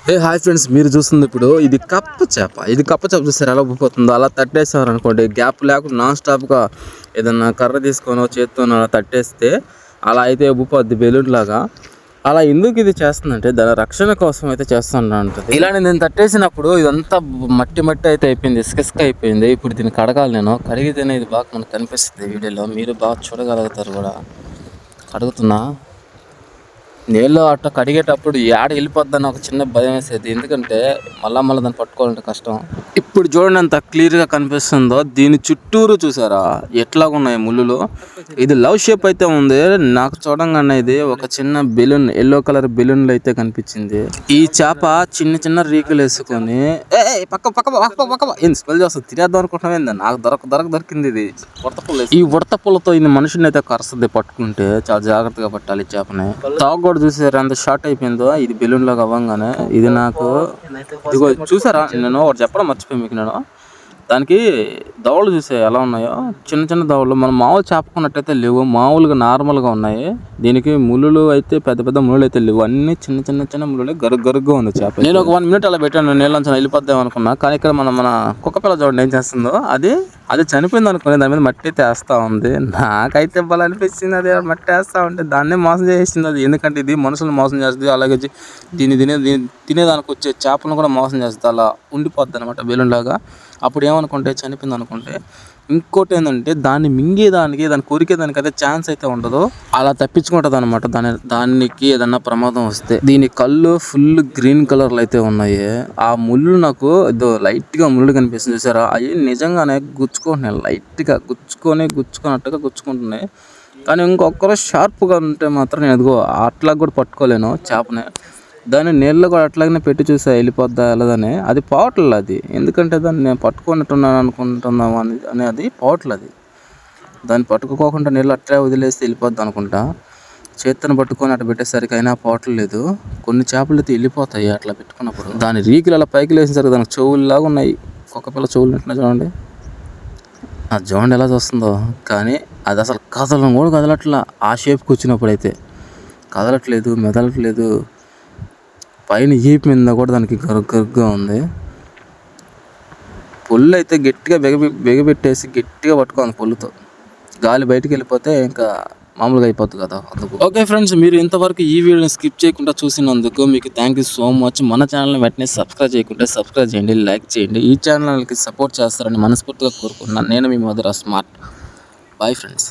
Hi friends, మీరు చూస్తుంది ఇప్పుడు ఇది కప్ప చేప. చూస్తారు ఎలా ఉబ్బిపోతుందో. అలా తట్టేసారు అనుకోండి, గ్యాప్ లేకుండా నాన్ స్టాప్గా ఏదన్నా కర్ర తీసుకొని చేత్తోనో అలా తట్టేస్తే అలా అయితే ఉబ్బిపోద్ది బెలూన్ లాగా. అలా ఎందుకు ఇది చేస్తుందంటే దాని రక్షణ కోసం అయితే చేస్తుంటుంది. ఇలానే నేను తట్టేసినప్పుడు ఇదంతా మట్టి మట్టి అయితే అయిపోయింది, ఇసుక అయిపోయింది. ఇప్పుడు దీన్ని కడగాలి. నేను కడిగితేనే ఇది బాగా మనకు కనిపిస్తుంది వీడియోలో, మీరు బాగా చూడగలుగుతారు కూడా. కడుగుతున్నా. నీళ్ళు అట్లా కడిగేటప్పుడు ఏడ వెళ్ళిపోద్దని ఒక చిన్న భయం వేసేది, ఎందుకంటే మళ్ళీ దాన్ని పట్టుకోవాలంటే కష్టం. ఇప్పుడు చూడండి ఎంత క్లియర్గా కనిపిస్తుందో. దీని చుట్టూరు చూసారా ఎట్లాగా ఉన్నాయి ముళ్ళులు. ఇది లవ్ షేప్ అయితే ఉంది. నాకు చూడంగానే ఇది ఒక చిన్న బెలూన్, ఎల్లో కలర్ బెలూన్లు అయితే కనిపించింది. ఈ చేప చిన్న చిన్న రీకులు వేసుకొని స్మెల్ చేస్తుంది, తినేద్దాం అనుకుంటున్నాం. నాకు దొరికింది ఇది ఉడతపుల్ల. ఈ ఉడతపుల్లతో ఇది మనుషుని అయితే కరుస్తుంది పట్టుకుంటే. చాలా జాగ్రత్తగా పట్టాలి చేపని. తాగు కూడా చూసారా ఎంత షార్ట్ అయిపోయిందో ఇది బెలూన్ లాగా అవ్వగానే. ఇది నాకు ఇదిగో చూసారా, నేను ఒకటి చెప్పడం మర్చిపోయి మీకు. నేను దానికి దవడలు చూసే ఎలా ఉన్నాయో, చిన్న చిన్న దవడలు. మనం మామూలు చేపకున్నట్టయితే లేవు, మామూలుగా నార్మల్గా ఉన్నాయి. దీనికి ముళ్ళు అయితే పెద్ద పెద్ద ముళ్ళు అయితే లేవు, అన్ని చిన్న చిన్న చిన్న ముళ్ళు. గరుగ్గా ఉంది చేప. నేను ఒక 1 minute అలా పెట్టాను, నీళ్ళంతా వెళ్ళిపోద్దాం అనుకున్నా. కానీ ఇక్కడ మన కుక్కపిల్ల చూడండి ఏం చేస్తుందో. అది చనిపోయింది అనుకుని దాని మీద మట్టి అయితే వేస్తూ ఉంది. నాకైతే బాగా అనిపించింది, అది మట్టి వేస్తూ ఉంటే దాన్నే మోసం చేసింది అది. ఎందుకంటే ఇది మనుషులను మోసం చేస్తుంది, అలాగే దీన్ని తినేదానికి వచ్చే చేపలను కూడా మోసం చేస్తుంది. అలా ఉండిపోద్ది అనమాట బెలూన్ లాగా. అప్పుడు ఏమనుకుంటే చనిపోయింది అనుకుంటే. ఇంకోటి ఏంటంటే దాన్ని మింగేదానికి, దాన్ని కొరికేదానికి అయితే ఛాన్స్ అయితే ఉండదు, అలా తప్పించుకుంటుంది అనమాట. దానికి ఏదన్నా ప్రమాదం వస్తే. దీని కళ్ళు ఫుల్ గ్రీన్ కలర్లో అయితే ఉన్నాయి. ఆ ముళ్ళు నాకు ఏదో లైట్గా ముళ్ళు కనిపిస్తుంది చూసారా, అవి నిజంగానే గుచ్చుకుంటున్నాయి, లైట్గా గుచ్చుకున్నట్టుగా గుచ్చుకుంటున్నాయి. కానీ ఇంకొకరు షార్ప్గా ఉంటే మాత్రం నేను అదిగో అట్లా కూడా పట్టుకోలేను చేపని. దాన్ని నీళ్ళు కూడా అట్లాగనే పెట్టి చూసా వెళ్ళిపోద్దా వెళ్ళదని. అది పోవట్లేదు అది, ఎందుకంటే దాన్ని నేను పట్టుకున్నట్టున్నాను అనుకుంటున్నాము అని అది పోవట్లేదు. దాన్ని పట్టుకోకుండా నీళ్ళు అట్లా వదిలేస్తే వెళ్ళిపోద్ది అనుకుంటా. చేత్తను పట్టుకొని అట్లా పెట్టేసరికి అయినా పోవట్లేదు. కొన్ని చేపలు అయితే వెళ్ళిపోతాయి అట్లా పెట్టుకున్నప్పుడు. దాని రీకులు అలా పైకి లేసేసరికి దానికి చెవుల్లాగా ఉన్నాయి, కుక్కపిల్ల చెవులు ఉంటున్నాయి చూడండి. ఆ చూడండి ఎలా చూస్తుందో. కానీ అది అసలు కదలను కూడా కదలట్లా. ఆ షేప్కి వచ్చినప్పుడు అయితే కదలట్లేదు, మెదలట్లేదు. పైన ఈపు మీద కూడా దానికి గరుగ్గా ఉంది. పొల్లు అయితే గట్టిగా బిగబెట్టేసి గట్టిగా పట్టుకోండి పొల్లుతో. గాలి బయటికి వెళ్ళిపోతే ఇంకా మామూలుగా అయిపోద్ది కదా, అందుకు. ఓకే ఫ్రెండ్స్, మీరు ఇంతవరకు ఈ వీడియోని స్కిప్ చేయకుండా చూసినందుకు మీకు థ్యాంక్ యూ సో మచ్. మన ఛానల్ని వెంటనే సబ్స్క్రైబ్ చేయకుంటే సబ్స్క్రైబ్ చేయండి, లైక్ చేయండి. ఈ ఛానల్కి సపోర్ట్ చేస్తారని మనస్ఫూర్తిగా కోరుకుంటున్నాను. నేను మీ మధుర స్మార్ట్. Bye friends.